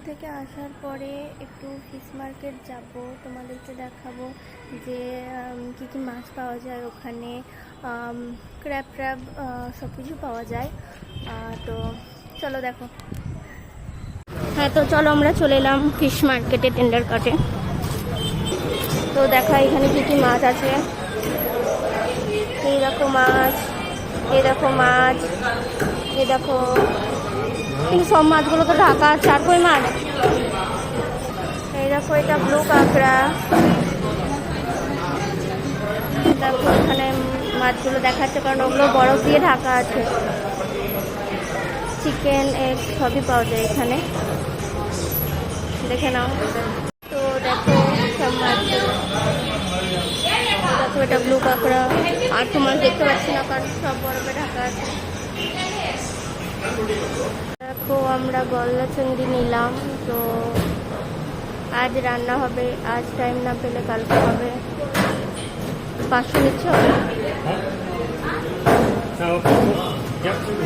থেকে আসার পরে একটু ফিশ মার্কেট যাব, তোমাদেরকে দেখাবো যে কী কী মাছ পাওয়া যায় ওখানে। ক্র্যাব ট্র্যাব সব কিছু পাওয়া যায়। তো চলো দেখো। হ্যাঁ, তো চলো আমরা চলে এলাম ফিশ মার্কেটে, টেন্ডার কাটে। তো দেখা এখানে কী কী মাছ আছে। এই দেখো মাছ, এই দেখো মাছ, এই দেখো। কিন্তু সব মাছগুলো তো ঢাকা আছে, আর কই মাছ। এই দেখো এটা ব্লু কাঁকড়া। দেখো এখানে মাছগুলো দেখাচ্ছে কারণ ওগুলো বরফ দিয়ে ঢাকা আছে। চিকেন, এগ সবই পাওয়া যায় এখানে, দেখে নাও। তো দেখো সব মাছগুলো, দেখো এটা ব্লু কাঁকড়া। আর তো মাছ দেখতে পাচ্ছি না কারণ সব বরফে ঢাকা আছে। দেখো আমরা গলদা চিংড়ি নিলাম, তো আজ রান্না হবে, আজ টাইম না পেলে কালকে হবে। 500 নিচ্ছে হবে।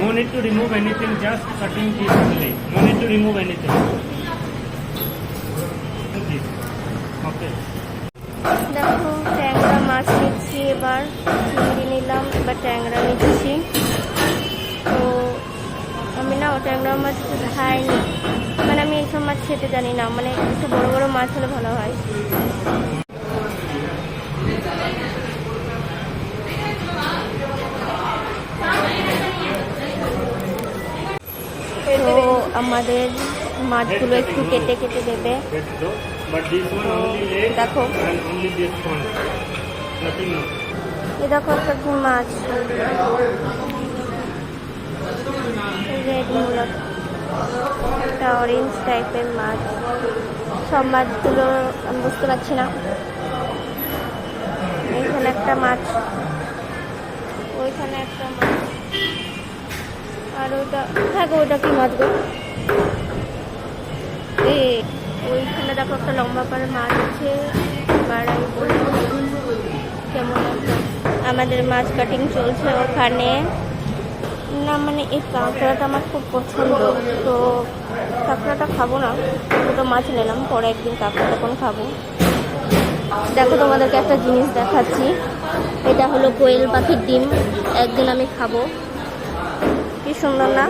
No need to remove anything, just cutting this only. No need to remove anything. Okay. দেখো ট্যাংরা মাছ নিচ্ছি, এবার চিংড়ি নিলাম, এবার ট্যাংরা নিচ্ছি। তো আমি না ট্যাংরা মাছ খাইনি, মানে আমি এইসব মাছ খেতে জানি না, মানে একটু বড় বড় মাছ হলে ভালো হয়। তো আমাদের মাছগুলো একটু কেটে কেটে দেবে। দেখো এই দেখো একটা কি মাছ, রেড মুলা, একটা অরেঞ্জ টাইপের মাছ। সব মাছগুলো আমি বুঝতে পারছি না। এইখানে একটা মাছ, ওইখানে একটা মাছ, আর ওটা থাকো, ওটা কি মাছ গো? ওইখানে দেখো একটা লম্বা করে মাছ আছে। এবার আমি বলবো কেমন একটা, আমাদের মাছ কাটিং চলছে ওখানে না। মানে এই কাঁকড়াটা আমার খুব পছন্দ, তো কাঁকড়াটা খাবো না, দুটো মাছ নিলাম, পরে একদিন কাঁকড়া তখন খাবো। দেখো তোমাদেরকে একটা জিনিস দেখাচ্ছি, এটা হলো কোয়েল পাখির ডিম, একদিন আমি খাবো। কি সুন্দর না?